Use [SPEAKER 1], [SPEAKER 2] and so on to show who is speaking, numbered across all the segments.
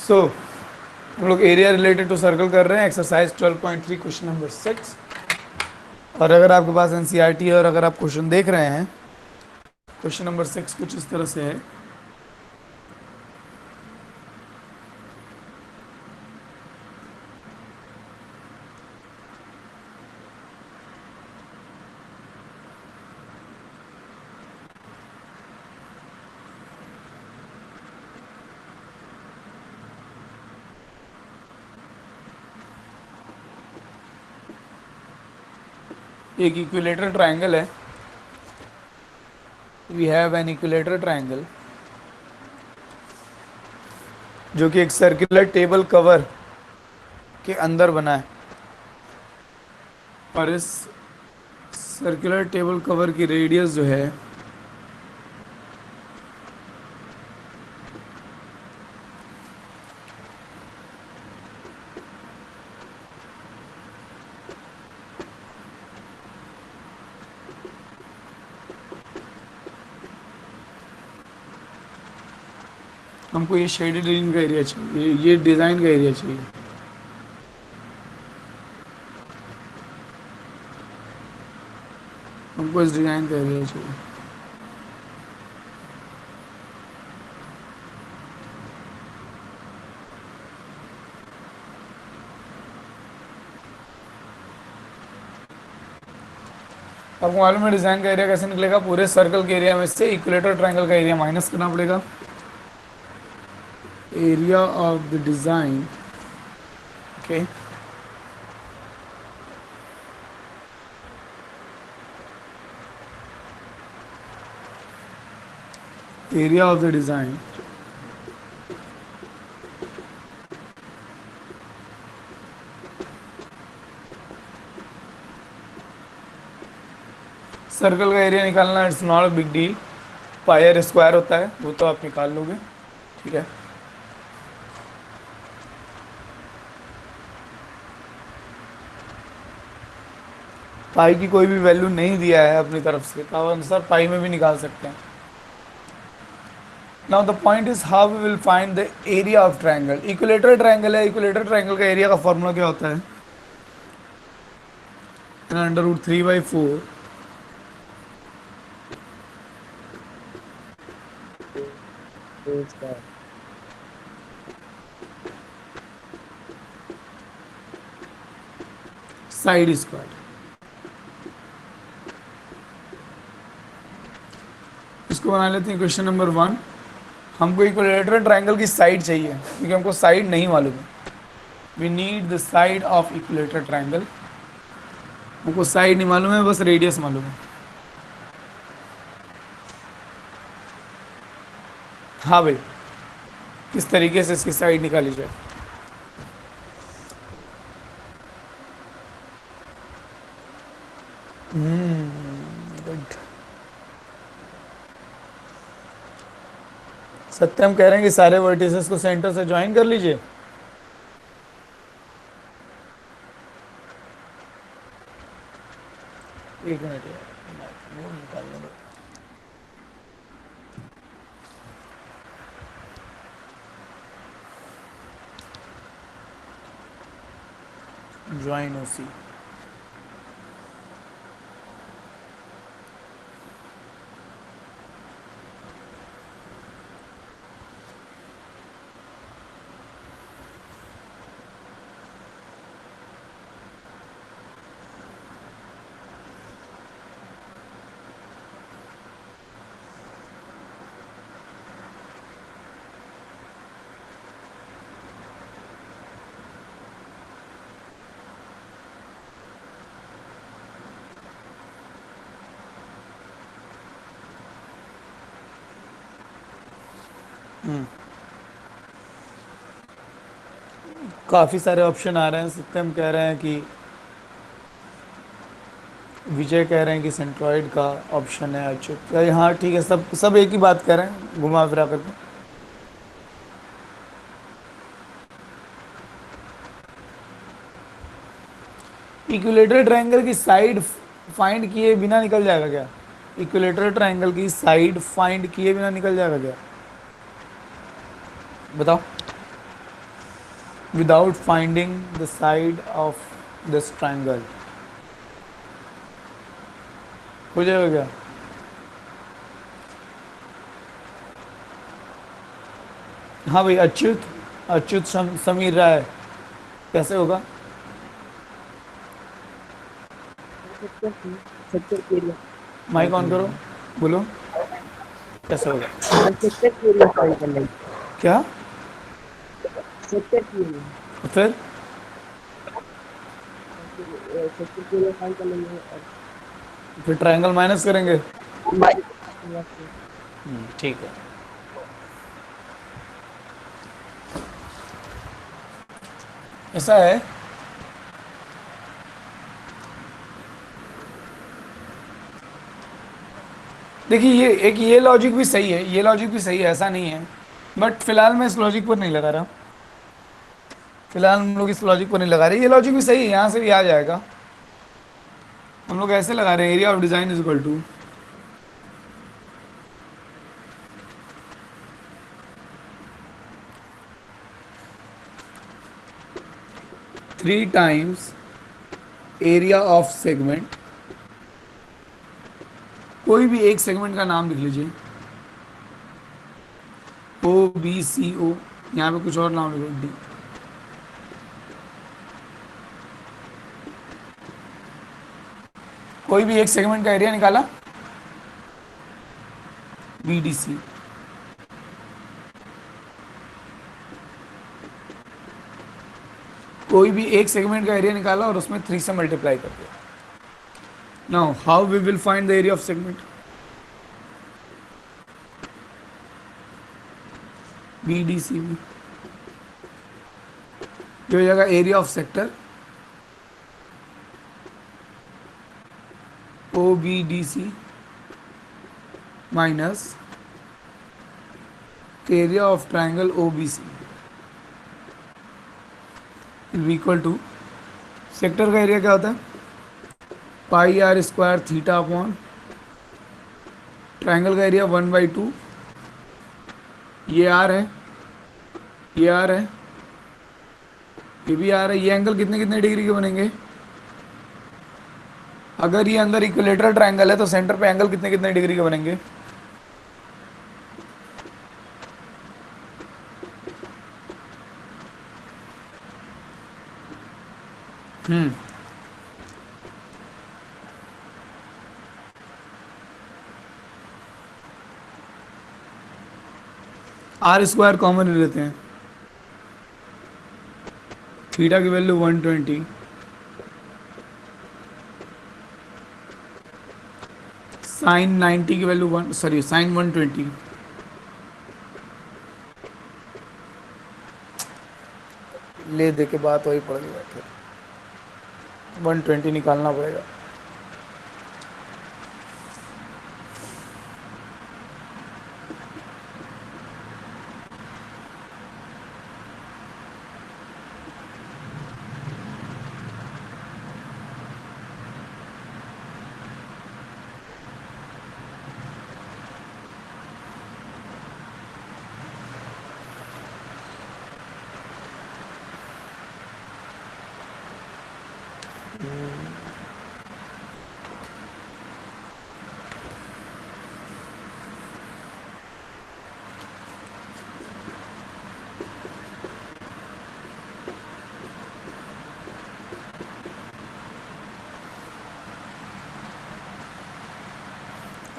[SPEAKER 1] सो हम लोग area related to circle कर रहे हैं, एक्सरसाइज 12.3 क्वेश्चन नंबर 6। और अगर आपके पास एनसीईआरटी है और अगर आप क्वेश्चन देख रहे हैं, क्वेश्चन नंबर 6 कुछ इस तरह से है। एक इक्विलेटरल ट्रायंगल है। We have an equilateral triangle जो कि एक सर्कुलर टेबल कवर के अंदर बना है, और इस सर्कुलर टेबल कवर की रेडियस जो है हमको ये शेडेड रीजन का एरिया चाहिए, ये डिज़ाइन का एरिया चाहिए। हमको इस डिज़ाइन का एरिया चाहिए। आपको मालूम है डिज़ाइन का एरिया कैसे निकलेगा? पूरे सर्कल के एरिया में से इक्विलेटर ट्रायंगल का एरिया माइनस करना पड़ेगा। Area of the design, okay, area of the design circle का एरिया निकालना, it's not a big deal. Pi r square होता है, वो तो आप निकाल लोगे, ठीक है। पाई की कोई भी वैल्यू नहीं दिया है अपनी तरफ से, तो आप आंसर पाई में भी निकाल सकते हैं। Now the point is how we will find the area of triangle. Equilateral triangle है, इक्विलेटरल ट्रायंगल का एरिया का फॉर्मूला क्या होता है? √3/4 साइड स्क्वायर। इसको बना लेते हैं क्वेश्चन नंबर 1। हमको इक्विलेटरल ट्रायंगल की साइड चाहिए, क्योंकि हमको साइड नहीं मालूम है। We need the side of equilateral triangle. हमको साइड नहीं मालूम है, बस रेडियस मालूम है। हाँ भाई, किस तरीके से इसकी साइड निकाली जाए? गुड। सत्यम कह रहे हैं कि सारे वर्टिसेस को सेंटर से ज्वाइन कर लीजिए। एक मिनट यार, वो निकालने दो। ज्वाइन ओसी। काफ़ी सारे ऑप्शन आ रहे हैं। सत्यम कह रहे हैं कि, विजय कह रहे हैं कि सेंट्रॉइड का ऑप्शन है। अच्युत, हाँ ठीक है, सब सब एक ही बात कह रहे हैं घुमा फिरा करके। इक्विलेटरल ट्रायंगल की साइड फाइंड किए बिना निकल जाएगा क्या? इक्विलेटरल ट्रायंगल की साइड फाइंड किए बिना निकल जाएगा क्या? बताओ। without finding the side of this triangle. हो जाएगा क्या? हाँ भाई, अच्युत अच्युत समीर राय, कैसे होगा?
[SPEAKER 2] सेक्टर की सेक्टर के एरिया
[SPEAKER 1] माइक
[SPEAKER 2] फाइंड
[SPEAKER 1] ऑन
[SPEAKER 2] करना
[SPEAKER 1] करो,
[SPEAKER 2] है।
[SPEAKER 1] बोलो कैसे होगा?
[SPEAKER 2] हाँ, सेक्टर की एरिया फाइंड करना है।
[SPEAKER 1] क्या?
[SPEAKER 2] सेक्टर की एरिया
[SPEAKER 1] फिर
[SPEAKER 2] सेक्टर की एरिया फाइंड कर लेंगे और
[SPEAKER 1] फिर ट्रायंगल माइनस करेंगे।
[SPEAKER 2] माइनस
[SPEAKER 1] ठीक है। ऐसा है, देखिए ये एक ये लॉजिक भी सही है, ये लॉजिक भी सही है, ऐसा नहीं है, बट फिलहाल मैं इस लॉजिक पर नहीं लगा रहा। फिलहाल हम लोग इस लॉजिक पर नहीं लगा रहे, ये लॉजिक भी सही है, यहाँ से भी आ जाएगा। हम लोग ऐसे लगा रहे हैं, area of design is equal to 3 times area of segment. कोई भी एक सेगमेंट का नाम लिख लीजिए, ओ बी सी ओ, यहाँ पे कुछ और नाम लिखो, डी। कोई भी एक सेगमेंट का एरिया निकाला, बी डी सी। कोई भी एक सेगमेंट का एरिया निकाला और उसमें 3 से मल्टीप्लाई कर दिया। Now how we will find the area of segment? B D C में जो हो जाएगा area of sector, O B D C minus area of triangle O B C equal to, sector का एरिया क्या होता है? Pi r square theta upon triangle का area 1/2, ये आर है, ये आर है, ये भी आर है। ये एंगल कितने कितने डिग्री के बनेंगे? अगर ये अंदर इक्विलेटरल ट्राइंगल है तो सेंटर पे एंगल कितने कितने डिग्री के बनेंगे? आर स्क्वायर कॉमन ले लेते हैं, थीटा की वैल्यू 120, साइन 90 की वैल्यू साइन 120, ले दे के बात वही पड़ गया, फिर 120 निकालना पड़ेगा।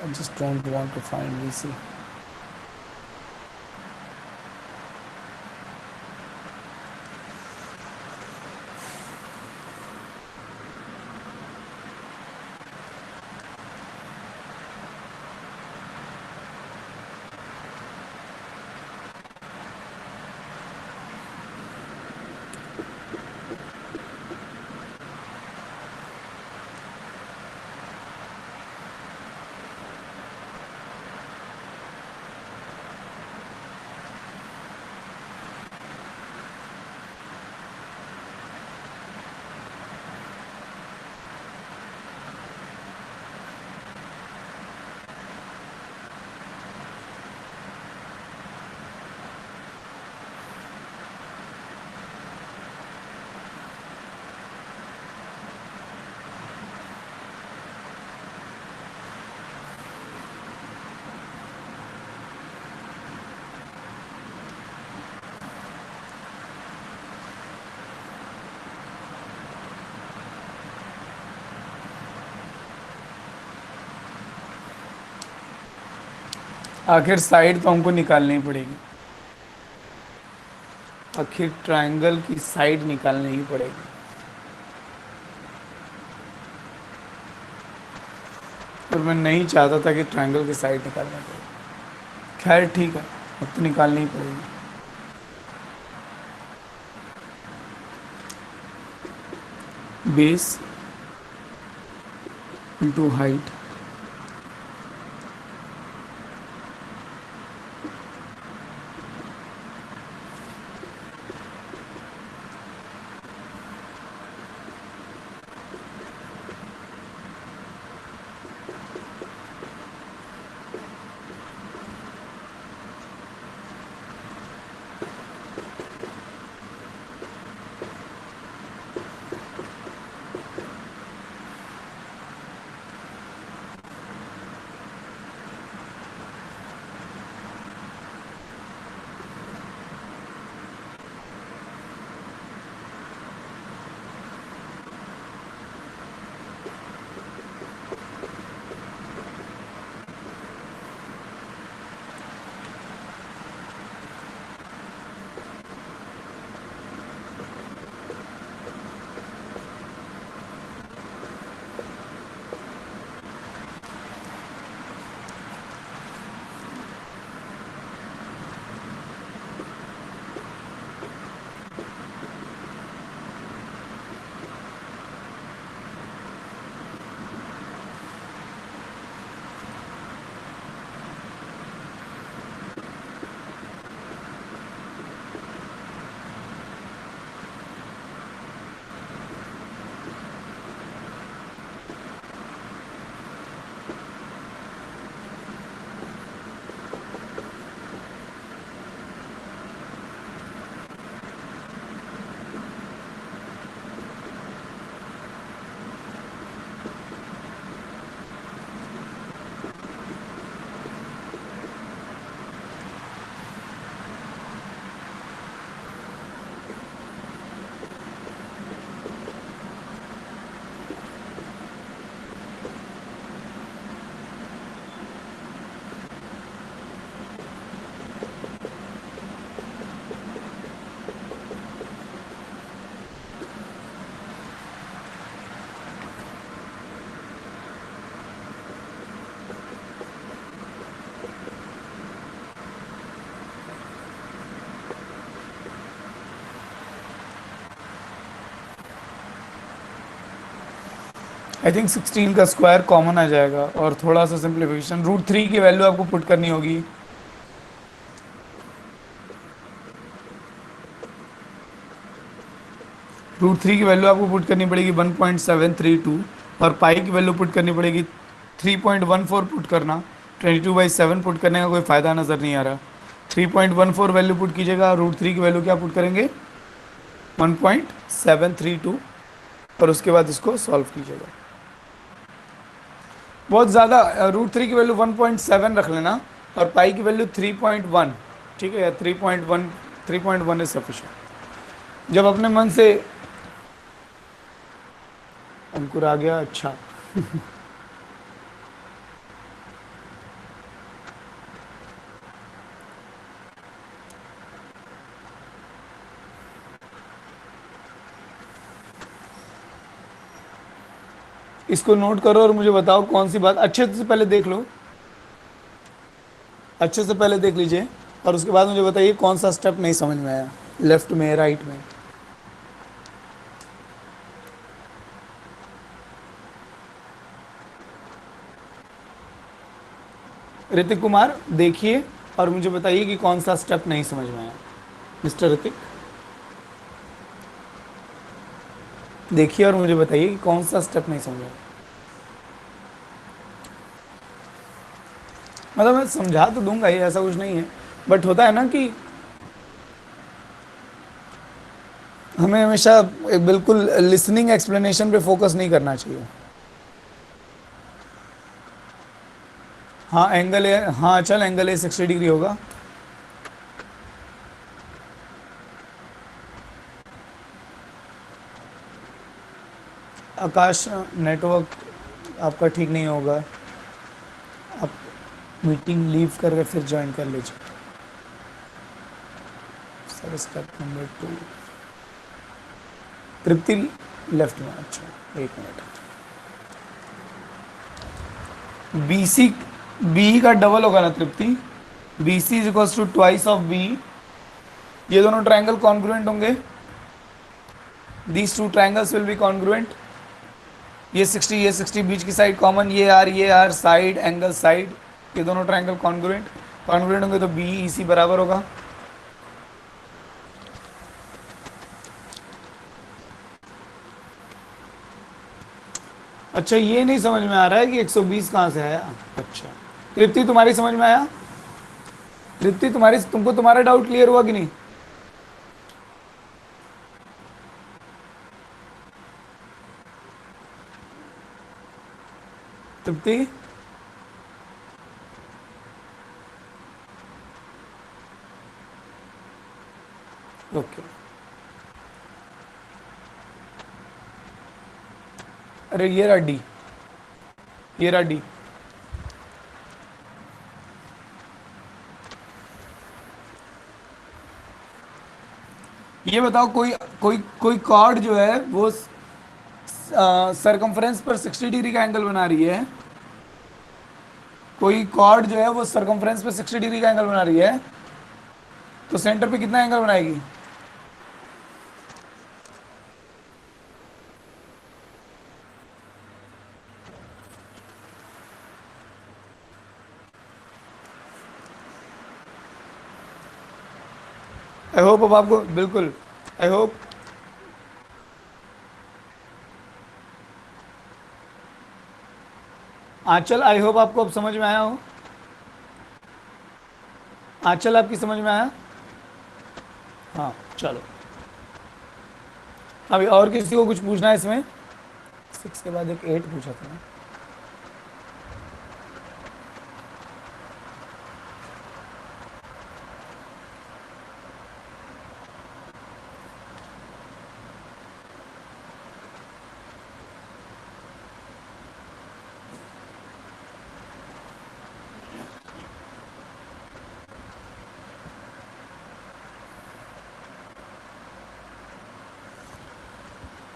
[SPEAKER 1] I just don't want to find VC. आखिर साइड तो हमको निकालनी ही पड़ेगी, आखिर ट्रायंगल की साइड निकालनी ही पड़ेगी। और मैं नहीं चाहता था कि ट्रायंगल की साइड निकालना पड़े। खैर ठीक है, अब तो निकालनी ही पड़ेगी। Base into height, I think 16 का स्क्वायर कॉमन आ जाएगा और थोड़ा सा सिंप्लीफिकेशन, √3 की वैल्यू आपको पुट करनी होगी। √3 की वैल्यू आपको पुट करनी पड़ेगी 1.732 और पाई की वैल्यू पुट करनी पड़ेगी 3.14 पुट करना। 22/7 पुट करने का कोई फ़ायदा नज़र नहीं आ रहा। 3.14 वैल्यू पुट कीजिएगा, √3 की वैल्यू क्या पुट करेंगे 1.732 और उसके बाद इसको सॉल्व कीजिएगा। बहुत ज़्यादा √3 की वैल्यू 1.7 रख लेना और पाई की वैल्यू 3.1, ठीक है, या 3.1 इज सफिशिएंट। जब अपने मन से अंकुर आ गया, अच्छा इसको नोट करो और मुझे बताओ कौन सी बात अच्छे से पहले देख लो, अच्छे से पहले देख लीजिए और उसके बाद मुझे बताइए कौन सा स्टेप नहीं समझ में आया, लेफ्ट में राइट में। ऋतिक कुमार देखिए और मुझे बताइए कि कौन सा स्टेप नहीं समझ में आया। मिस्टर ऋतिक देखिए और मुझे बताइए कि कौन सा स्टेप नहीं समझ में आया। मतलब मैं समझा तो दूंगा ही, ऐसा कुछ नहीं है, बट होता है ना कि हमें हमेशा बिल्कुल लिसनिंग एक्सप्लेनेशन पे फोकस नहीं करना चाहिए। हाँ एंगल है, हाँ चल एंगल है 60 डिग्री होगा। आकाश नेटवर्क आपका ठीक नहीं होगा, आप मीटिंग लीव कर फिर ज्वाइन कर लीजिए sir. Step number 2 Tripti left में। अच्छा एक मिनट। BC बी का डबल होगा ना Tripti. BC is equal to twice of B. ये दोनों ट्रायंगल कॉन्ग्रुएंट होंगे। These two triangles will be congruent. ये 60 बीच की साइड कॉमन, ये आर साइड एंगल साइड, ये दोनों ट्रायंगल कॉन्ग्रुएंट होंगे तो BEC बराबर होगा। अच्छा ये नहीं समझ में आ रहा है कि 120 कहाँ से आया। अच्छा तृप्ति तुम्हारी समझ में आया। तृप्ति तुमको तुम्हारा डाउट क्लियर हुआ कि नहीं। तृप्ति ओके। अरे ये रहा डी, ये रहा डी। ये बताओ कोई कोई कोई कॉर्ड जो है वो सरकमफ्रेंस पर 60 डिग्री का एंगल बना रही है। कोई कॉर्ड जो है वो सरकमफ्रेंस पर 60 डिग्री का एंगल बना रही है, तो सेंटर पे कितना एंगल बनाएगी। आई होप अब आपको बिल्कुल, I hope Aanchal, I hope आपको अब समझ में आया हो। आंचल आपकी समझ में आया। हाँ चलो अभी और किसी को कुछ पूछना है इसमें। 6 के बाद एक 8 पूछा था ना।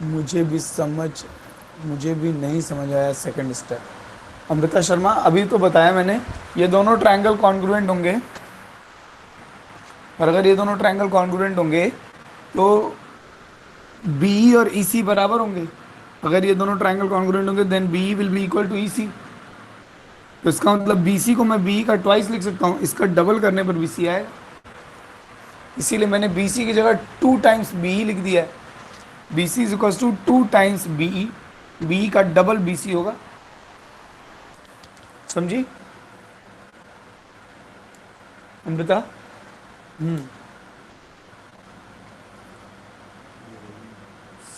[SPEAKER 1] मुझे भी नहीं समझ आया सेकंड स्टेप। अमृता शर्मा अभी तो बताया मैंने, ये दोनों ट्रायंगल कॉन्ग्रुएंट होंगे, और अगर ये दोनों ट्रायंगल कॉन्ग्रुएंट होंगे तो BE और EC बराबर होंगे। अगर ये दोनों ट्रायंगल कॉन्ग्रुएंट होंगे then BE will be equal to EC। तो इसका मतलब BC को मैं BE का ट्वाइस लिख सकता हूँ, इसका डबल करने पर BC आएगा। इसीलिए मैंने BC की जगह 2 टाइम्स BE लिख दिया है। BC is equal to 2 times BE, BE का डबल BC होगा। समझी अमृता।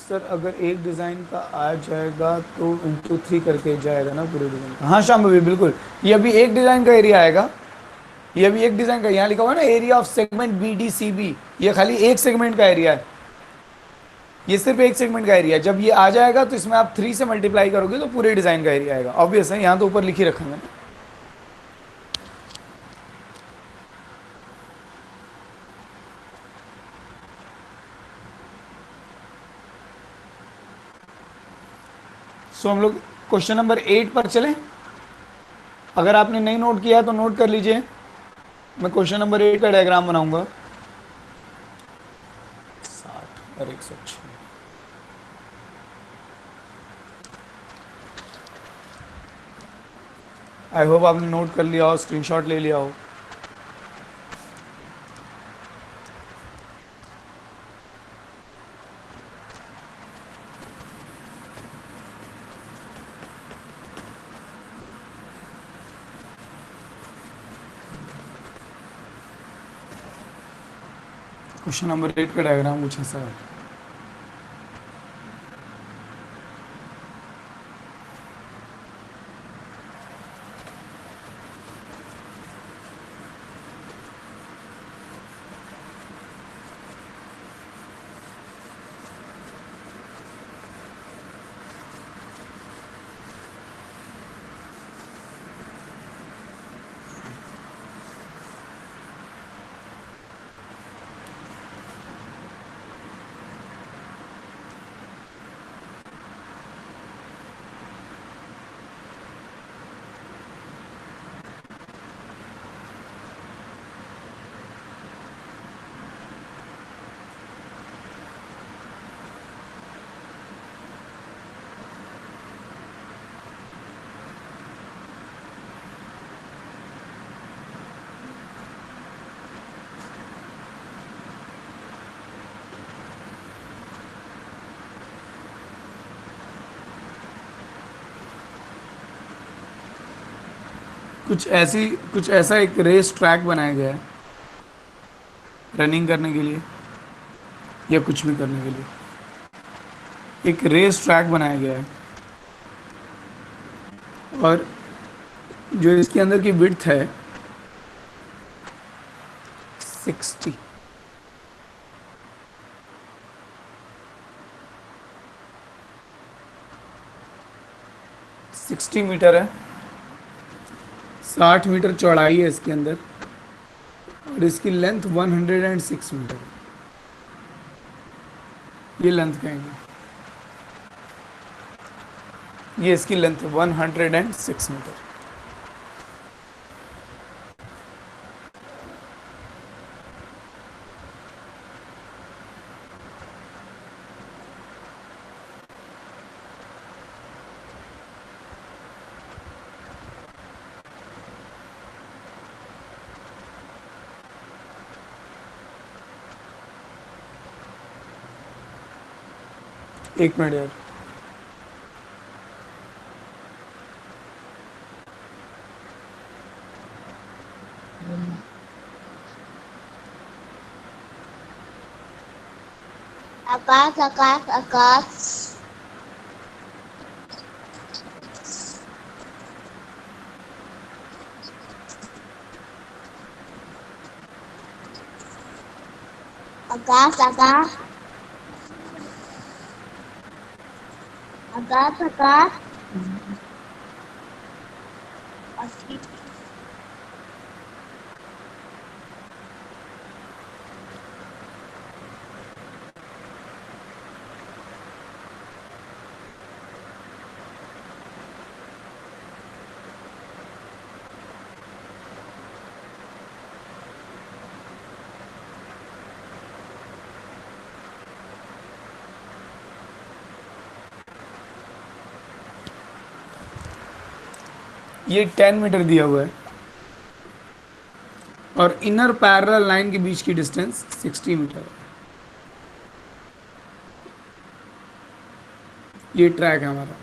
[SPEAKER 1] सर अगर एक डिज़ाइन का आ जाएगा तो इंटू 3 करके जाएगा ना पूरे डिज़ाइन का। हाँ शाम भी बिल्कुल, ये अभी एक डिज़ाइन का एरिया आएगा। ये अभी एक डिज़ाइन का, यहाँ लिखा हुआ है ना एरिया ऑफ सेगमेंट BDCB, ये खाली एक सेगमेंट का एरिया है। ये सिर्फ एक सेगमेंट का एरिया है। जब ये आ जाएगा तो इसमें आप 3 से मल्टीप्लाई करोगे तो पूरे डिज़ाइन का एरिया आएगा। ऑब्वियस है, यहाँ तो ऊपर लिख ही रखा मैंने। सो हम लोग क्वेश्चन नंबर 8 पर चलें। अगर आपने नहीं नोट किया है तो नोट कर लीजिए, मैं क्वेश्चन नंबर 8 का डायग्राम बनाऊंगा। 60 और 106। आई होप आपने नोट कर लिया हो, स्क्रीनशॉट ले लिया हो। क्वेश्चन नंबर 8 का डायग्राम कुछ ऐसा है। कुछ ऐसा एक रेस ट्रैक बनाया गया है रनिंग करने के लिए या कुछ भी करने के लिए, एक रेस ट्रैक बनाया गया है और जो इसके अंदर की विड्थ है 60, 60 मीटर है, 60 मीटर चौड़ाई है इसके अंदर और इसकी लेंथ 106 मीटर है। ये लेंथ कहेंगे, ये इसकी लेंथ 106 मीटर। एक मिनट यार,
[SPEAKER 3] आकाश आकाश आकाश आकाश आकाश आकाश आकाश
[SPEAKER 1] ये 10 मीटर दिया हुआ है और इनर पैरेलल लाइन के बीच की डिस्टेंस 60 मीटर है। ये ट्रैक है हमारा।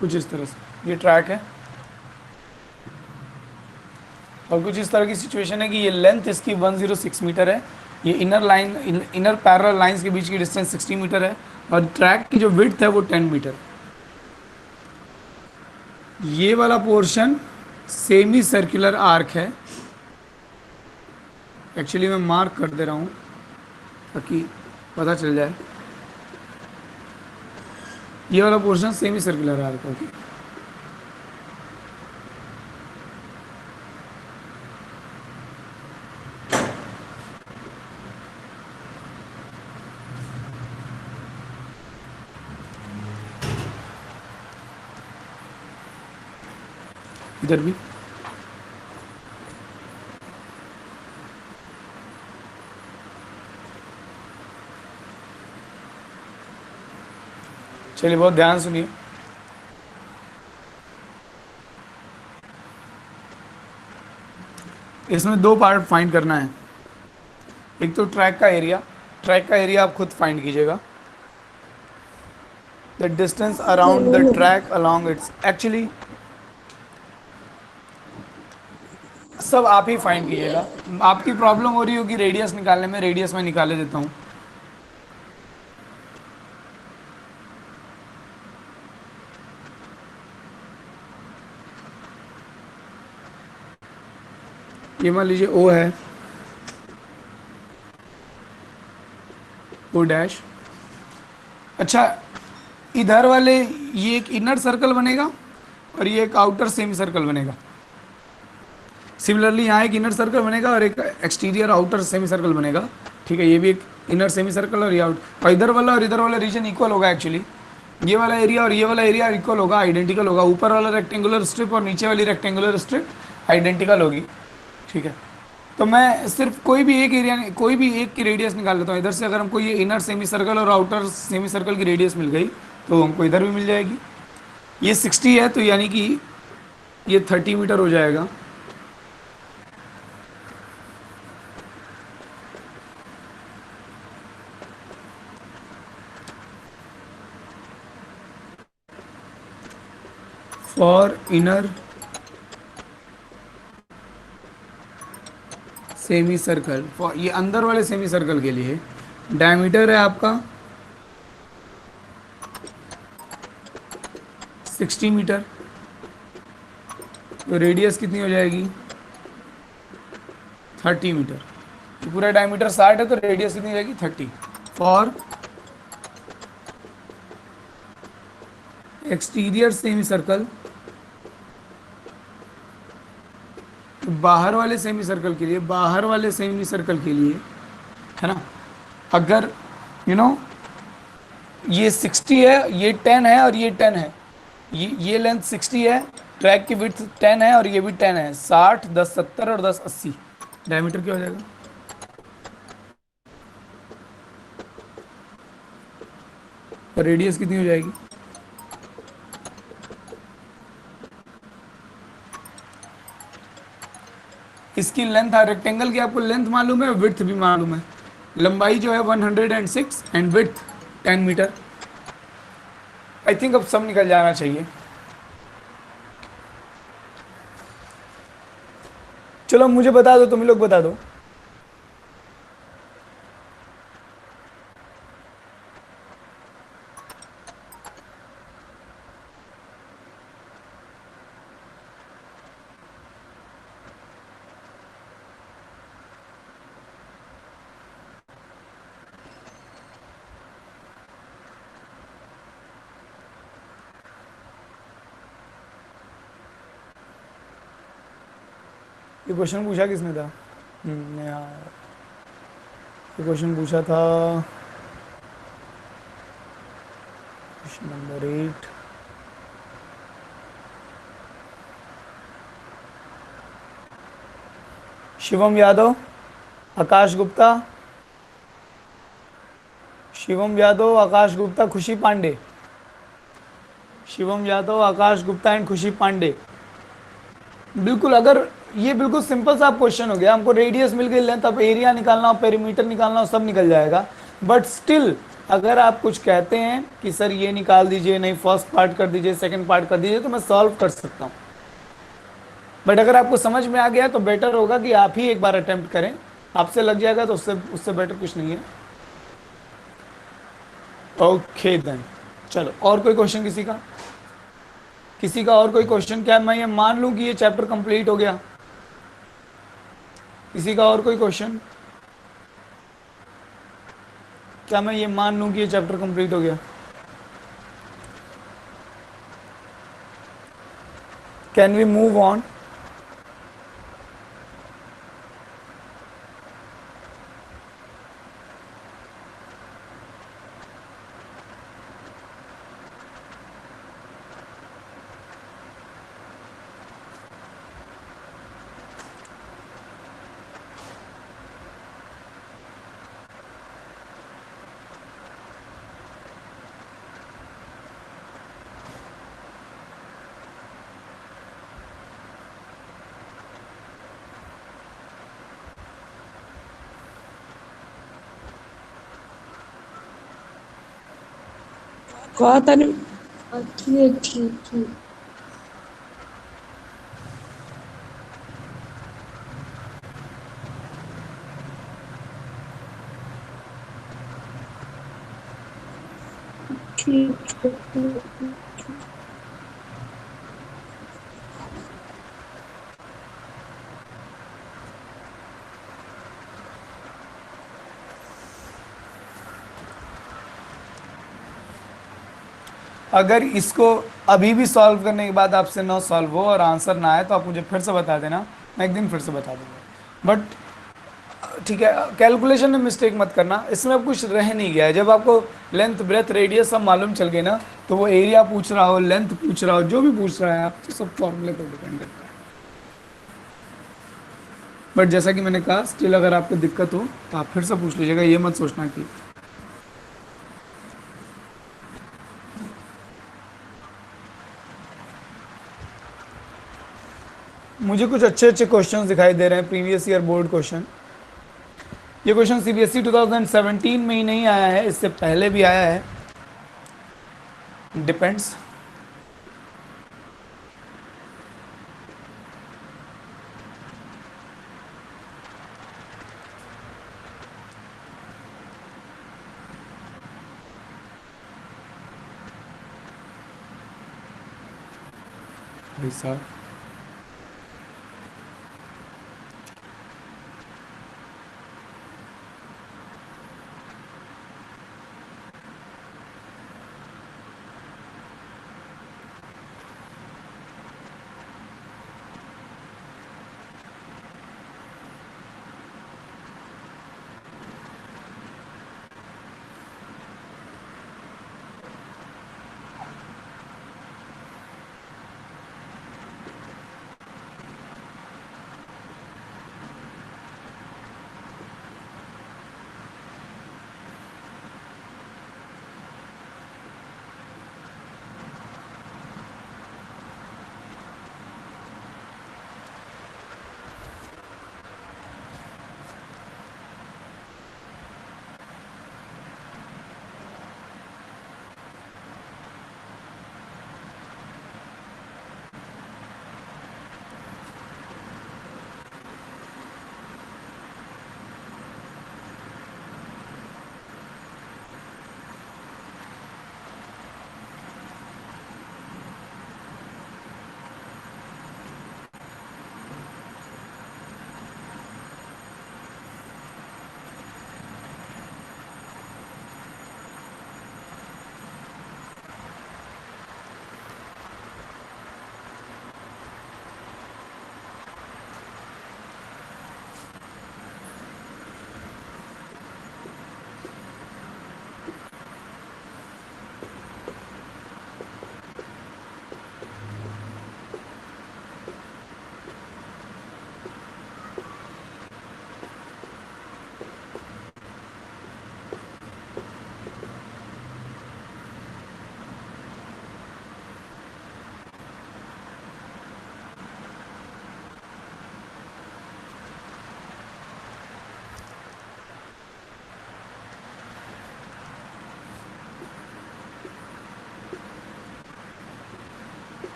[SPEAKER 1] कुछ इस तरह से ये ट्रैक है और कुछ इस तरह की सिचुएशन है कि ये लेंथ इसकी 106 मीटर है, ये इनर पैरेलल लाइंस के बीच की डिस्टेंस 60 मीटर है और ट्रैक की जो विड्थ है वो 10 मीटर। ये वाला पोर्शन सेमी सर्कुलर आर्क है, एक्चुअली मैं मार्क कर दे रहा हूँ ताकि पता चल जाए। ये वाला पोर्शन सेमी सर्कुलर आर्क है। इधर भी चलिए, बहुत ध्यान सुनिए। इसमें दो पार्ट फाइंड करना है। एक तो ट्रैक का एरिया आप खुद फाइंड कीजिएगा। The distance around the track along it's, actually सब आप ही फाइंड कीजिएगा। आपकी प्रॉब्लम हो रही होगी रेडियस निकालने में, रेडियस में निकाले देता हूँ। ये मान लीजिए ओ है, ओ डैश। अच्छा, इधर वाले ये एक इनर सर्कल बनेगा और ये एक आउटर सेमी सर्कल बनेगा। सिमिलरली यहाँ एक इनर सर्कल बनेगा और एक एक्सटीरियर आउटर सेमी सर्कल बनेगा। ठीक है, ये भी एक इनर सेमी सर्कल और ये आउट, और इधर वाला रीजन इक्वल होगा। एक्चुअली ये वाला एरिया और ये वाला एरिया इक्वल होगा, आइडेंटिकल होगा। ऊपर वाला रेक्टेंगुलर स्ट्रिप और नीचे वाली रेक्टेंगुलर स्ट्रिप आइडेंटिकल होगी, ठीक है। तो मैं सिर्फ कोई भी एक एरिया, कोई भी एक की रेडियस निकाल लेता हूँ। इधर से अगर हमको ये इनर सेमी सर्कल और आउटर सेमी सर्कल की रेडियस मिल गई तो हमको इधर भी मिल जाएगी। ये 60 है तो यानी कि ये 30 मीटर हो जाएगा। For inner semi circle, for ये अंदर वाले सेमी सर्कल के लिए डायमीटर है आपका 60 मीटर, तो रेडियस कितनी हो जाएगी 30 मीटर। तो पूरा डायमीटर 60 है तो रेडियस कितनी हो जाएगी 30। फॉर एक्सटीरियर सेमी सर्कल, बाहर वाले सेमी सर्कल के लिए, बाहर वाले सेमी सर्कल के लिए है ना, अगर यू नो ये 60 है, ये 10 है और ये 10 है, ये लेंथ 60 है, ट्रैक की विड्थ 10 है और ये भी 10 है, 60, 10 70 और 10 80, डायमीटर क्या हो जाएगा? और रेडियस कितनी हो जाएगी? इसकी लेंथ है रेक्टेंगल की, आपको लेंथ मालूम है, विड्थ भी मालूम है। लंबाई जो है 106 and width 10 metre. I think अब सब निकल जाना चाहिए। चलो मुझे बता दो, तुम लोग बता दो। ये क्वेश्चन पूछा किसने था? यार ये क्वेश्चन पूछा था क्वेश्चन नंबर 8। शिवम यादव, आकाश गुप्ता, शिवम यादव, आकाश गुप्ता, खुशी पांडे, शिवम यादव, आकाश गुप्ता एंड खुशी पांडे। बिल्कुल, अगर ये बिल्कुल सिंपल सा क्वेश्चन हो गया, हमको रेडियस मिल गई, लेंथ, अब एरिया निकालना हो, पेरीमीटर निकालना हो, सब निकल जाएगा। बट स्टिल अगर आप कुछ कहते हैं कि सर ये निकाल दीजिए, नहीं फर्स्ट पार्ट कर दीजिए, सेकंड पार्ट कर दीजिए, तो मैं सॉल्व कर सकता हूँ। बट अगर आपको समझ में आ गया तो बेटर होगा कि आप ही एक बार अटेम्प्ट करें। आपसे लग जाएगा तो उससे बेटर कुछ नहीं है। ओके देन, चलो और कोई क्वेश्चन किसी का? किसी का और कोई क्वेश्चन? क्या मैं ये मान लूं कि ये चैप्टर कंप्लीट हो गया? किसी का और कोई क्वेश्चन? क्या मैं ये मान लूं कि ये चैप्टर कंप्लीट हो गया? Can we move on?
[SPEAKER 2] कहा था नहीं।
[SPEAKER 3] ठीक ठीक ठीक। ठीक ठीक।
[SPEAKER 1] अगर इसको अभी भी सॉल्व करने के बाद आपसे ना सॉल्व हो और आंसर ना आए तो आप मुझे फिर से बता देना, मैं एक दिन फिर से बता दूंगा। बट ठीक है, कैलकुलेशन में मिस्टेक मत करना, इसमें अब कुछ रह नहीं गया है। जब आपको लेंथ, ब्रेथ, रेडियस सब मालूम चल गए ना, तो वो एरिया पूछ रहा हो, लेंथ पूछ रहा हो, जो भी पूछ रहा है, आप तो सब फॉर्मूले पर डिपेंड करता है। बट जैसा कि मैंने कहा, स्टिल अगर आपको दिक्कत हो तो आप फिर से पूछ लीजिएगा, ये मत सोचना कि मुझे कुछ अच्छे अच्छे क्वेश्चंस दिखाई दे रहे हैं, प्रीवियस ईयर बोर्ड क्वेश्चन। ये क्वेश्चन सीबीएसई 2017 में ही नहीं आया है, इससे पहले भी आया है, डिपेंड्स। भाई साहब,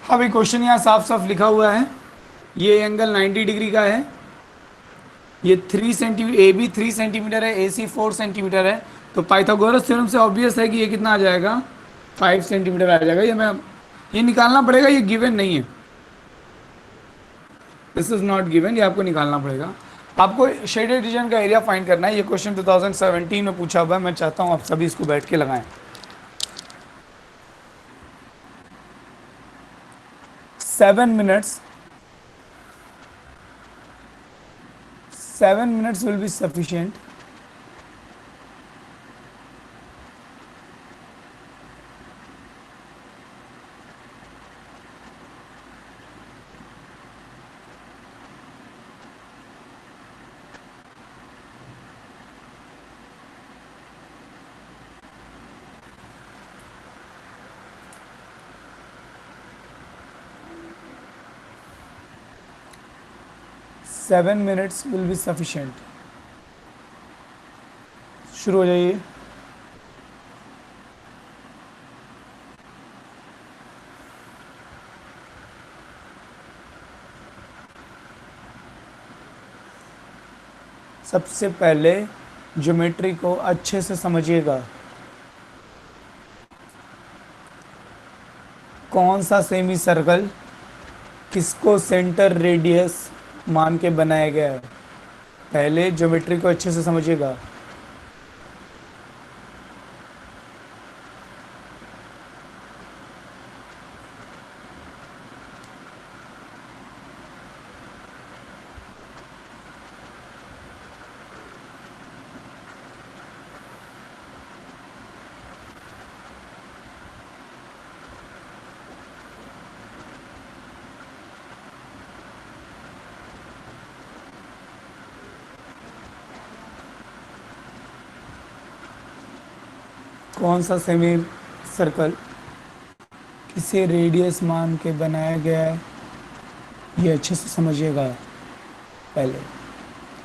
[SPEAKER 1] अभी क्वेश्चन यहाँ साफ साफ लिखा हुआ है, ये एंगल 90 डिग्री का है, ये 3 सेंटीमीटर, ए बी 3 सेंटीमीटर है, ए सी 4 सेंटीमीटर है, तो पाइथागोरस थ्योरम से ऑब्वियस है कि ये कितना आ जाएगा, 5 सेंटीमीटर आ जाएगा। ये निकालना पड़ेगा, ये गिवन नहीं है, दिस इज नॉट गिवन, ये आपको निकालना पड़ेगा। आपको शेडेड रीजन का एरिया फाइंड करना है, ये क्वेश्चन 2017 में पूछा हुआ है, मैं चाहता हूँ आप सभी इसको बैठ के लगाएं। 7 minutes will be sufficient. Seven minutes will be sufficient. शुरू हो जाइए। सबसे पहले ज्योमेट्री को अच्छे से समझिएगा, कौन सा सेमी सर्कल किसको सेंटर रेडियस मान के बनाया गया है, पहले ज्योमेट्री को अच्छे से समझिएगा। कौन सा सेमी सर्कल किसे रेडियस मान के बनाया गया है, ये अच्छे से समझिएगा पहले,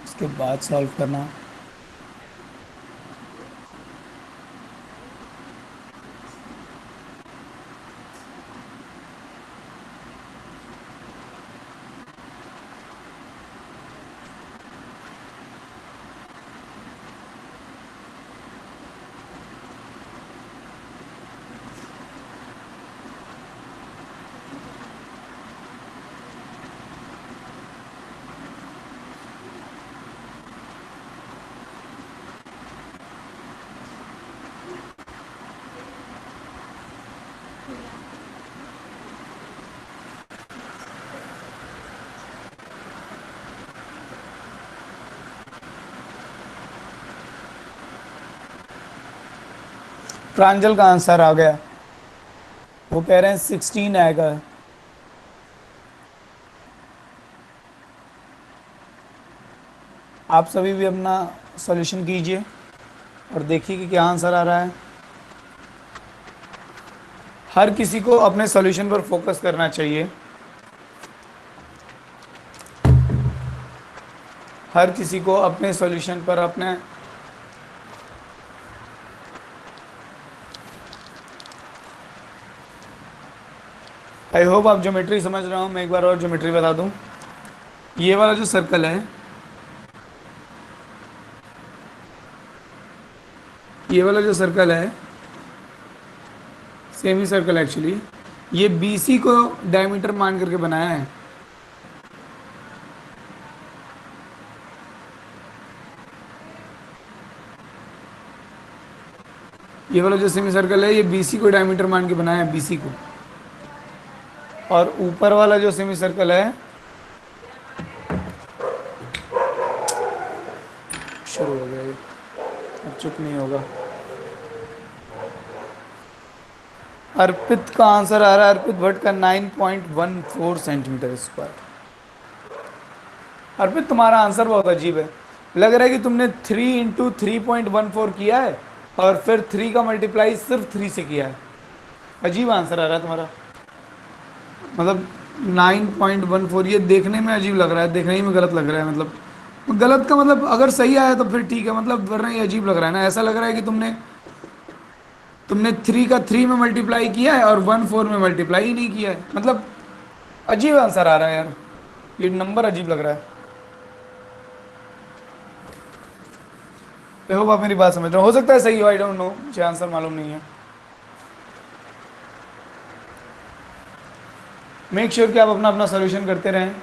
[SPEAKER 1] उसके बाद सॉल्व करना। प्रांजल का आंसर आ गया, वो कह रहे हैं 16 आएगा। आप सभी भी अपना सॉल्यूशन कीजिए और देखिए कि क्या आंसर आ रहा है। हर किसी को अपने सॉल्यूशन पर फोकस करना चाहिए, हर किसी को अपने सॉल्यूशन पर अपने आई होप आप ज्योमेट्री समझ रहे हो। मैं एक बार और ज्योमेट्री बता दूं। ये वाला जो सर्कल है, ये वाला जो सर्कल है सेमी सर्कल एक्चुअली, ये BC को डायमीटर मान करके बनाया है। ये वाला जो सेमी सर्कल है ये BC को डायमीटर मान के बनाया है, BC को। और ऊपर वाला जो सेमी सर्कल है, शुरू हो गया ये, अब चुप नहीं होगा। अर्पित का आंसर आ रहा है, अर्पित भट्ट का 9.14 सेंटीमीटर स्क्वायर। अर्पित तुम्हारा आंसर बहुत अजीब है, लग रहा है कि तुमने 3 इंटू 3.14 किया है और फिर 3 का मल्टीप्लाई सिर्फ 3 से किया है। अजीब आंसर आ रहा है तुम्हारा, मतलब 9.14 ये देखने में अजीब लग रहा है, देखने ही में गलत लग रहा है। मतलब गलत का मतलब अगर सही आया तो फिर ठीक है, मतलब वरना ये अजीब लग रहा है ना। ऐसा लग रहा है कि तुमने 3 का 3 में मल्टीप्लाई किया है और 1 4 में मल्टीप्लाई ही नहीं किया है। मतलब अजीब आंसर आ रहा है यार, ये नंबर अजीब लग रहा है। होप आप मेरी बात समझ रहे हो सकता है सही हो, आई डोंट नो, मुझे आंसर मालूम नहीं है। मेक श्योर कि आप अपना अपना सॉल्यूशन करते रहें।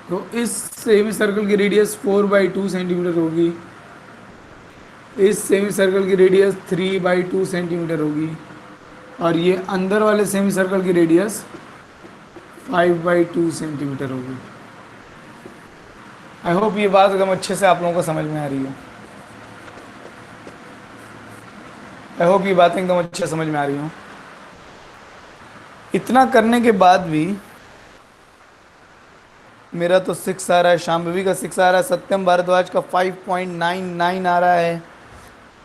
[SPEAKER 1] तो इस सेमी सर्कल की रेडियस 4/2 सेंटीमीटर होगी, इस सेमी सर्कल की रेडियस 3/2 सेंटीमीटर होगी, और ये अंदर वाले सेमी सर्कल की रेडियस 5/2 सेंटीमीटर होगी। आई होप ये बात एकदम अच्छे से आप लोगों को समझ में आ रही है। आई होप ये बातें एकदम अच्छे से समझ में आ रही हो। इतना करने के बाद भी मेरा तो 6 आ रहा है, शांभवी का 6 आ रहा है, सत्यम भारद्वाज का 5.99 आ रहा है।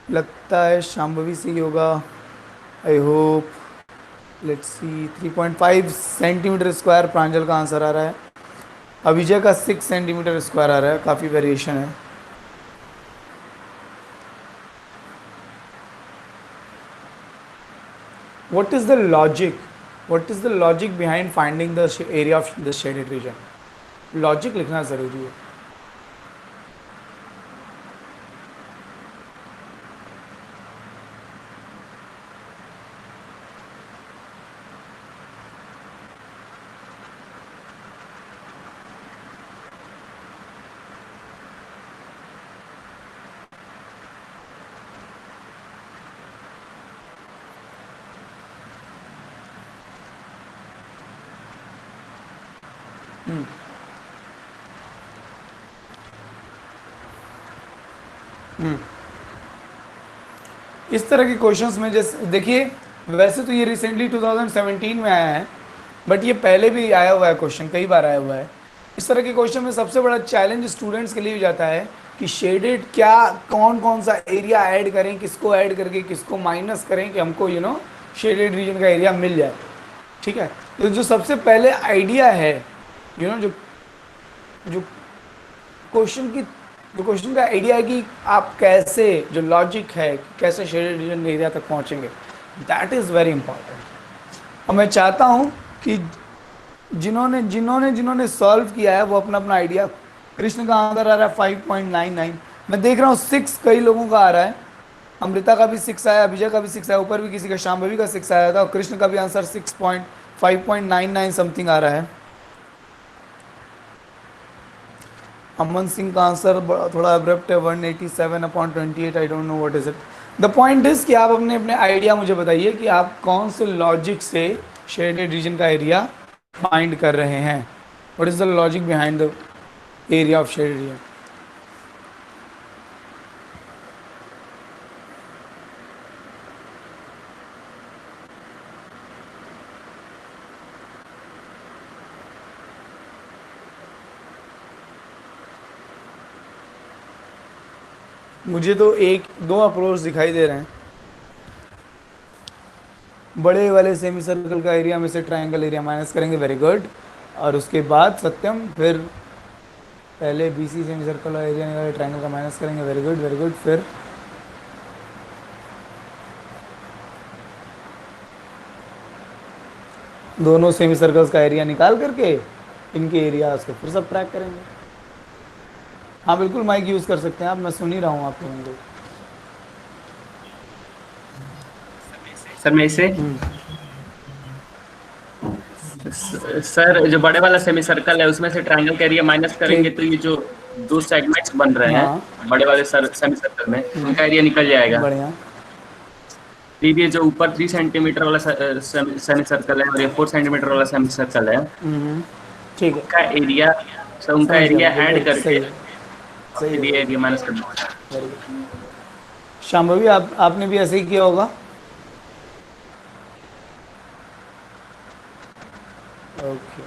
[SPEAKER 1] लगता है शांभवी से ही होगा, I hope. Let's see 3.5 centimetre square Pranjal का आंसर आ रहा है। अभिजय का 6 सेंटीमीटर स्क्वायर आ रहा है, काफ़ी वेरिएशन है। What is the logic? What is the logic behind finding the area of the shaded region? Logic लिखना ज़रूरी है। इस तरह के क्वेश्चंस में जैसे देखिए, वैसे तो ये रिसेंटली 2017 में आया है, बट ये पहले भी आया हुआ है, क्वेश्चन कई बार आया हुआ है। इस तरह के क्वेश्चन में सबसे बड़ा चैलेंज स्टूडेंट्स के लिए भी जाता है कि शेडेड क्या, कौन कौन सा एरिया ऐड करें, किसको ऐड करके किसको माइनस करें कि हमको शेडेड रीजन का एरिया मिल जाए। ठीक है, तो जो सबसे पहले आइडिया है जो जो क्वेश्चन का आइडिया है कि आप कैसे, जो लॉजिक है कैसे शेडेड रीजन एरिया तक पहुंचेंगे, दैट इज़ वेरी इंपॉर्टेंट। और मैं चाहता हूं कि जिन्होंने जिन्होंने जिन्होंने सॉल्व किया है वो अपना अपना आइडिया, कृष्ण का आंसर आ रहा है 5.99, मैं देख रहा हूँ 6 कई लोगों का आ रहा है, अमृता का भी 6 आया, अभिजय का भी 6 आया, ऊपर भी किसी का शांभवी का 6 आया था, और कृष्ण का भी आंसर 5.99 समथिंग आ रहा है। अमन सिंह का आंसर थोड़ा अब्रप्ट है, 187/28, I don't know what is it. The point is कि आप अपने अपने आइडिया मुझे बताइए कि आप कौन से लॉजिक से शेडेड रीजन का एरिया फाइंड कर रहे हैं। What is the logic behind the area of shaded reason. मुझे तो एक दो अप्रोच दिखाई दे रहे हैं। बड़े वाले सेमी सर्कल का एरिया में से ट्रायंगल एरिया माइनस करेंगे, वेरी गुड। और उसके बाद सत्यम फिर पहले बीसी सेमी सर्कल का एरिया निकाले, ट्रायंगल का माइनस करेंगे, वेरी गुड वेरी गुड। फिर दोनों सेमी सर्कल्स का एरिया निकाल करके इनके एरिया को फिर सब ट्रैक करेंगे। हाँ बिल्कुल, माइक यूज़ कर सकते हैं आप, मैं सुन ही रहा हूँ आप लोगों को।
[SPEAKER 4] सर मैं इसे सर जो बड़े वाला सेमी सर्कल है उसमें से ट्रायंगल का एरिया माइनस करेंगे तो ये जो दो सेगमेंट्स बन रहे हैं बड़े वाले सेमी सर्कल में उनका एरिया निकल जाएगा।
[SPEAKER 1] बढ़िया।
[SPEAKER 4] फिर ये जो ऊपर 3 सेंटीमीटर वाला सेमी सर्कल है और ये 4 सेंटीमीटर वाला सेमी सर्कल है,
[SPEAKER 1] ठीक है,
[SPEAKER 4] उनका एरिया ऐड करके
[SPEAKER 1] सही है,
[SPEAKER 4] एरिया माइनस करना होगा।
[SPEAKER 1] शांभवी आपने भी ऐसे ही किया होगा। Okay,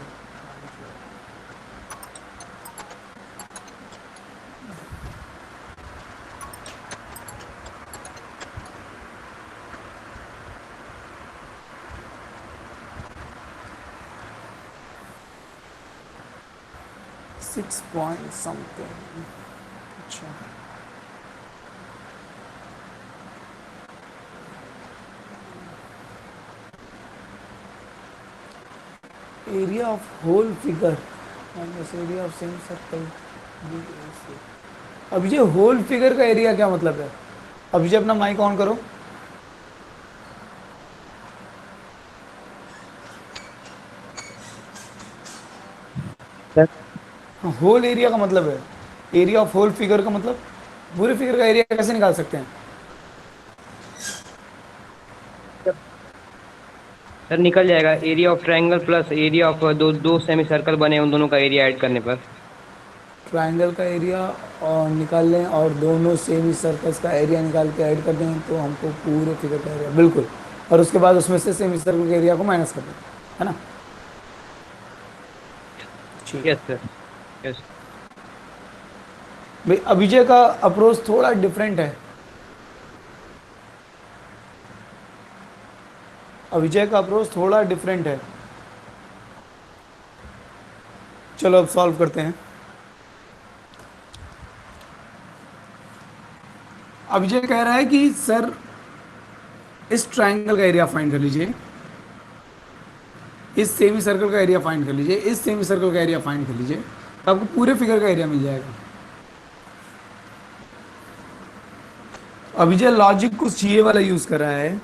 [SPEAKER 1] six point something. अच्छा, area of whole figure minus area of same circle. अभी ये होल फिगर का एरिया क्या मतलब है? अभी जो अपना माइक ऑन करो। होल एरिया का मतलब है, एरिया ऑफ होल फिगर का मतलब पूरे फिगर का एरिया कैसे निकाल सकते हैं?
[SPEAKER 2] सर निकल जाएगा area of triangle plus area of दो सेमी सर्कल बने उन दोनों का एरिया ऐड करने पर।
[SPEAKER 1] ट्रायंगल का एरिया और निकाल लें और दोनों सेमी सर्कल्स का एरिया निकाल के ऐड कर दें तो हमको पूरे फिगर का एरिया, बिल्कुल। और उसके बाद उसमें से सेमी सर्कल के एरिया को माइनस कर दें, है ना?
[SPEAKER 2] Yes sir, yes.
[SPEAKER 1] भाई अभिजय का अप्रोच थोड़ा डिफरेंट है। अविजय का अप्रोच थोड़ा डिफरेंट है। चलो अब सॉल्व करते हैं। अविजय कह रहा है कि सर इस ट्राइंगल का एरिया फाइंड कर लीजिए, इस सेमी सर्कल का एरिया फाइंड कर लीजिए, इस सेमी सर्कल का एरिया फाइंड कर लीजिए, तो आपको पूरे फिगर का एरिया मिल जाएगा। अविजय लॉजिक कुछ ये वाला यूज कर रहा है,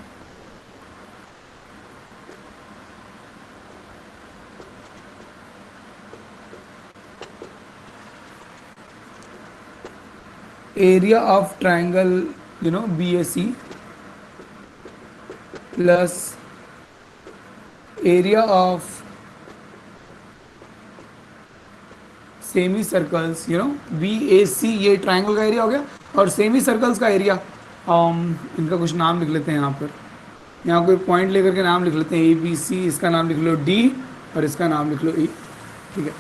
[SPEAKER 1] area of triangle BAC plus area of semi circles BAC, ये ट्राइंगल का एरिया हो गया। और सेमी सर्कल्स का एरिया, इनका कुछ नाम लिख लेते हैं यहाँ पर, यहाँ कोई पॉइंट लेकर के नाम लिख लेते हैं ABC, इसका नाम लिख लो D और इसका नाम लिख लो E। ठीक है,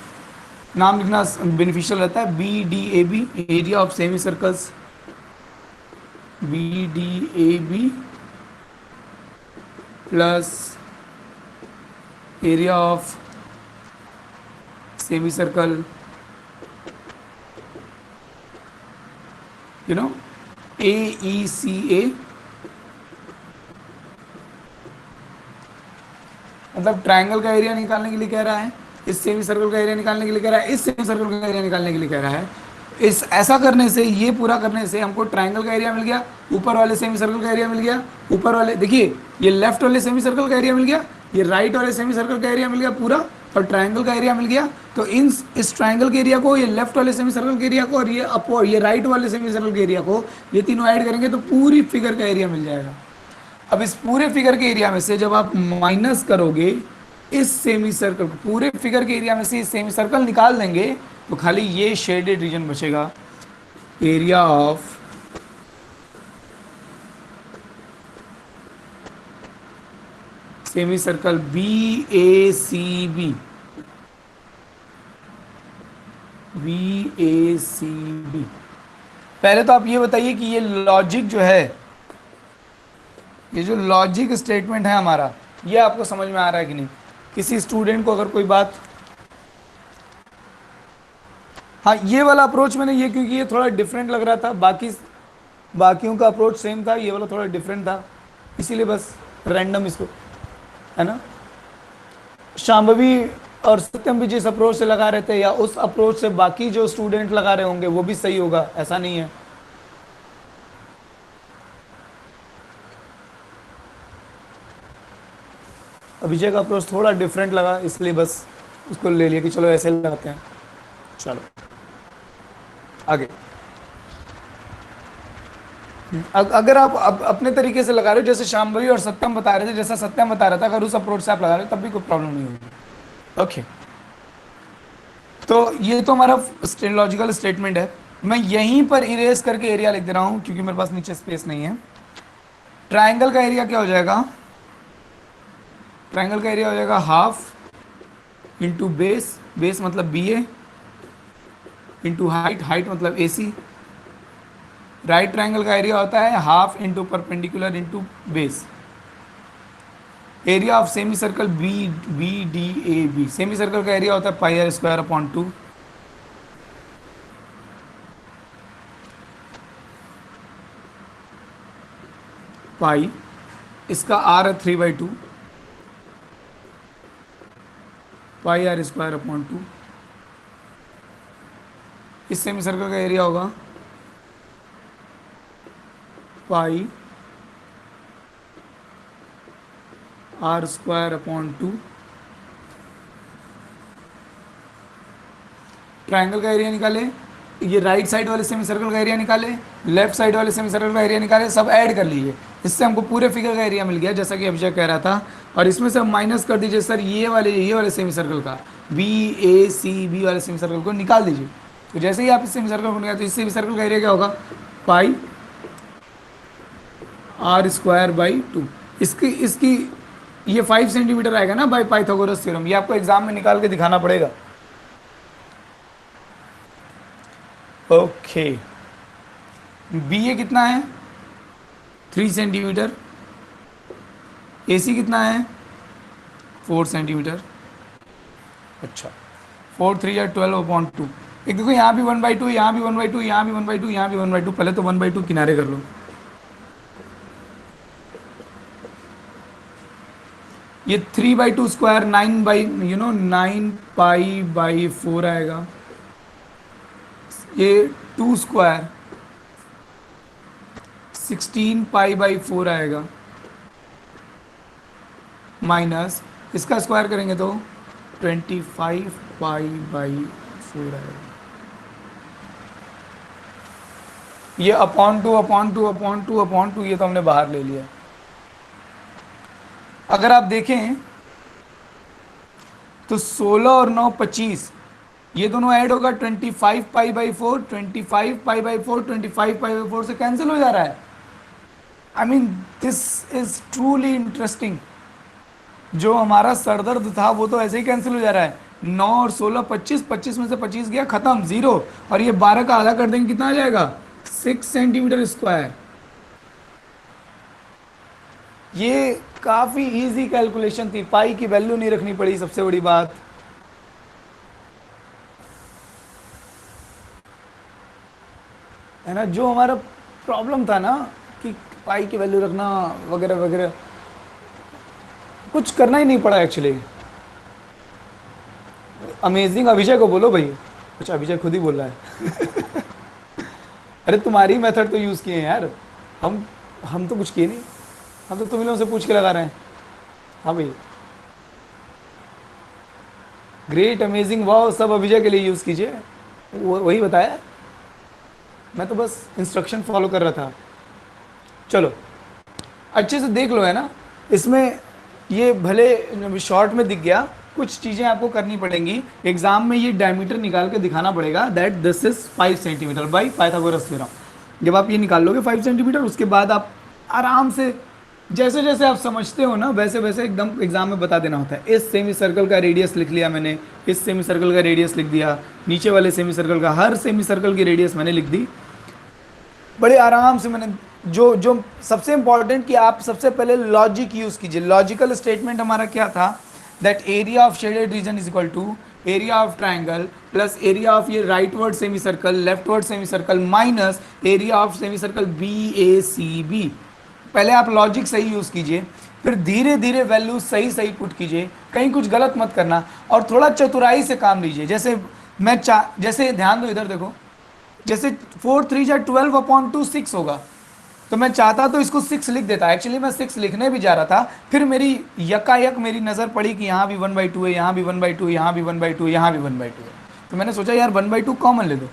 [SPEAKER 1] नाम लिखना बेनिफिशियल रहता है। BDAB, area of semi circles BDAB plus area of semi circle AECA, मतलब ट्रायंगल का एरिया निकालने के लिए कह रहा है, इस सेमी सर्कल का एरिया निकालने के लिए कह रहा है, इस सेमी सर्कल का एरिया निकालने के लिए कह रहा है। इस ऐसा करने से, ये पूरा करने से हमको ट्रायंगल का एरिया मिल गया, ऊपर वाले सेमी सर्कल का एरिया मिल गया, ऊपर वाले देखिए ये लेफ्ट वाले सेमी सर्कल का एरिया मिल गया, ये राइट वाले सेमी सर्कल का एरिया मिल गया पूरा, और ट्रायंगल का एरिया मिल गया। तो इस ट्रायंगल के एरिया को, ये लेफ्ट वाले सेमी सर्कल के एरिया को और ये राइट वाले सेमी सर्कल के एरिया को, ये तीनों ऐड करेंगे तो पूरी फिगर का एरिया मिल जाएगा। अब इस पूरे फिगर के एरिया में से जब आप माइनस करोगे इस सेमी सर्कल, पूरे फिगर के एरिया में से इस सेमी सर्कल निकाल देंगे तो खाली ये शेडेड रीजन बचेगा, area of semi circle BACB। पहले तो आप ये बताइए कि ये लॉजिक जो है, ये जो लॉजिक स्टेटमेंट है हमारा, ये आपको समझ में आ रहा है कि नहीं? किसी स्टूडेंट को अगर कोई बात, हाँ ये वाला अप्रोच मैंने ये, क्योंकि ये थोड़ा डिफरेंट लग रहा था, बाकियों का अप्रोच सेम था, ये वाला थोड़ा डिफरेंट था, इसीलिए बस रैंडम इसको, है ना। शांभवी और सत्यम भी जिस अप्रोच से लगा रहे थे या उस अप्रोच से बाकी जो स्टूडेंट लगा रहे होंगे वो भी सही होगा, ऐसा नहीं है। अभिषेक का अप्रोच थोड़ा डिफरेंट लगा, इसलिए बस उसको ले लिया कि चलो ऐसे लगाते हैं। चलो आगे। अगर आप अपने तरीके से लगा रहे हो, जैसे शांभवी और सत्यम बता रहे थे, जैसा सत्यम बता रहा था, अगर उस अप्रोच से आप लगा रहे हो तब भी कोई प्रॉब्लम नहीं होगी। ओके, तो ये तो हमारा लॉजिकल स्टेटमेंट है। मैं यहीं पर इरेज करके एरिया लिख दे रहा हूं क्योंकि मेरे पास नीचे स्पेस नहीं है। ट्राइंगल का एरिया क्या हो जाएगा? ट्राइंगल का एरिया हो जाएगा हाफ इंटू बेस, बेस मतलब BA, इंटू हाइट, हाइट मतलब AC। राइट ट्राइंगल का एरिया होता है half into perpendicular into base. Area of semi circle BDAB, semi circle का एरिया होता है पाई r स्क्वायर अपॉन 2। पाई, इसका r है 3/2, पाई r स्क्वायर अपॉन 2। इस सेमी सर्कल का एरिया होगा पाई r स्क्वायर अपॉन 2। ट्राइंगल का एरिया निकाले, ये राइट साइड वाले सेमी सर्कल का एरिया निकाले, लेफ्ट साइड वाले सेमी सर्कल का एरिया निकाले, सब ऐड कर लीजिए। इससे हमको पूरे फिगर का एरिया मिल गया, जैसा कि अभिषेक कह रहा था। और इसमें से हम माइनस कर दीजिए सर ये वाले सेमी सर्कल का, BACB वाले सेमी सर्कल को निकाल दीजिए। तो जैसे ही आप इस सेमी सर्कल को निकालते, इस सेमी सर्कल का एरिया क्या होगा? पाई r स्क्वायर बाई 2। इसकी ये 5 सेंटीमीटर आएगा ना बाय पाइथागोरस थ्योरम। ये आपको एग्जाम में निकाल के दिखाना पड़ेगा। ओके, BA कितना है? 3 सेंटीमीटर। AC कितना है 4 सेंटीमीटर। अच्छा 4 3 या 12/2। एक देखो यहाँ भी 1/2, यहाँ भी 1/2, यहाँ भी 1/2, यहाँ भी 1/2। पहले तो 1/2 किनारे कर लो। ये 3/2 स्क्वायर 9 आएगा। ये 2 स्क्वायर 16π/4 आएगा, माइनस इसका स्क्वायर करेंगे तो 25π/4 आएगा। ये अपॉन टू ये तो हमने बाहर ले लिया। अगर आप देखें तो 16 और 9 25, ये दोनों ऐड होगा 25π/4, 25π/4, 25π/4 से कैंसिल हो जा रहा है। I mean this is truly interesting. जो हमारा सरदर्द था वो तो ऐसे ही कैंसिल हो जा रहा है। 9 और 16 25, 25 में से 25 गया, खत्म, 0। और ये 12 का आधा कर देंगे, कितना आ जाएगा 6 सेंटीमीटर स्क्वायर। ये काफी इजी कैलकुलेशन थी, पाई की वैल्यू नहीं रखनी पड़ी, सबसे बड़ी बात। है ना, जो हमारा प्रॉब्लम था ना कि पाई की वैल्यू रखना वगैरह वगैरह, कुछ करना ही नहीं पड़ा एक्चुअली। अमेजिंग। अभिषेक को बोलो भाई। अच्छा अभिषेक खुद ही बोल रहा है। अरे तुम्हारी मेथड तो यूज किए हैं यार, हम तो कुछ किए नहीं, हम तो तुम लोगों से पूछ के लगा रहे हैं। हाँ भाई, ग्रेट, अमेजिंग, वाह, सब अभिषेक के लिए यूज कीजिए, वही बताया। मैं तो बस इंस्ट्रक्शन फॉलो कर रहा था। चलो अच्छे से देख लो, है ना। इसमें ये भले शॉर्ट में दिख गया, कुछ चीज़ें आपको करनी पड़ेंगी। एग्जाम में ये डायमीटर निकाल के दिखाना पड़ेगा that this is 5 centimetre by Pythagoras theorem. जब आप ये निकाल लोगे 5 सेंटीमीटर, उसके बाद आप आराम से जैसे जैसे आप समझते हो ना वैसे वैसे एकदम एग्जाम में बता देना होता है। इस सेमी सर्कल का रेडियस लिख लिया मैंने, इस सेमी सर्कल का रेडियस लिख दिया, नीचे वाले सेमी सर्कल का, हर सेमी सर्कल की रेडियस मैंने लिख दी बड़े आराम से। मैंने जो सबसे इंपॉर्टेंट कि आप सबसे पहले लॉजिक यूज कीजिए। लॉजिकल स्टेटमेंट हमारा क्या था, that area of shaded region is equal to area of triangle plus area of ये rightward semi circle, leftward semi circle minus area of semi circle BACB। पहले आप लॉजिक सही use कीजिए, फिर धीरे धीरे वैल्यू सही सही पुट कीजिए, कहीं कुछ गलत मत करना, और थोड़ा चतुराई से काम लीजिए। जैसे जैसे ध्यान दो, इधर देखो, जैसे 4 3 या 12/2 6 होगा, तो मैं चाहता तो इसको 6 लिख देता। एक्चुअली मैं 6 लिखने भी जा रहा था, फिर मेरी यकायक मेरी नज़र पड़ी कि यहाँ भी 1/2 है, यहाँ भी 1/2, यहाँ भी 1/2, यहाँ भी 1/2 है, तो मैंने सोचा यार 1/2 कॉमन ले दो,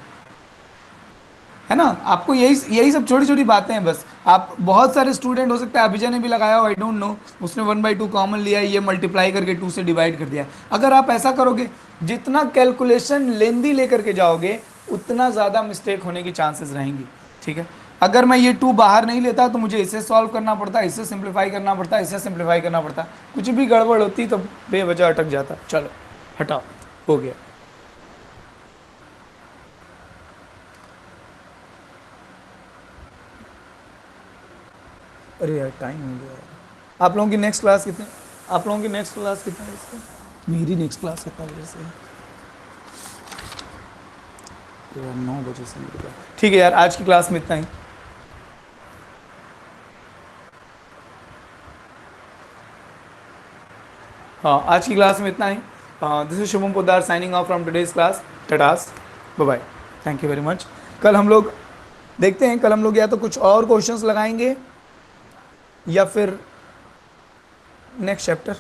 [SPEAKER 1] है ना। आपको यही सब छोटी छोटी बातें हैं बस। आप बहुत सारे स्टूडेंट हो सकता है, अभिजय ने भी लगाया हो, आई डोंट नो, उसने 1/2 कॉमन लिया, ये मल्टीप्लाई करके 2 से डिवाइड कर दिया। अगर आप ऐसा करोगे, जितना कैलकुलेशन लेंदी लेकर के जाओगे उतना ज़्यादा मिस्टेक होने की चांसेस रहेंगी, ठीक है। अगर मैं ये 2 बाहर नहीं लेता तो मुझे इसे सॉल्व करना पड़ता, इसे सिंप्लीफाई करना पड़ता, इसे सिंप्लीफाई करना पड़ता, कुछ भी गड़बड़ होती तो बेवजह अटक जाता। चलो हटाओ, हो गया। अरे यार टाइम हो गया। आप लोगों की नेक्स्ट क्लास कितने, आप लोगों की नेक्स्ट क्लास कितना है इसका? मेरी नेक्स्ट क्लास कितना बजे से? यार 9 बजे से मेरी क्लास। ठीक है यार, आज की क्लास में इतना ही। हाँ, आज की क्लास में इतना ही। This is Shubham Poddar signing off from today's class. Tatas, bye bye, thank you very much. कल हम लोग देखते हैं, कल हम लोग या तो कुछ और क्वेश्चंस लगाएंगे या फिर नेक्स्ट चैप्टर।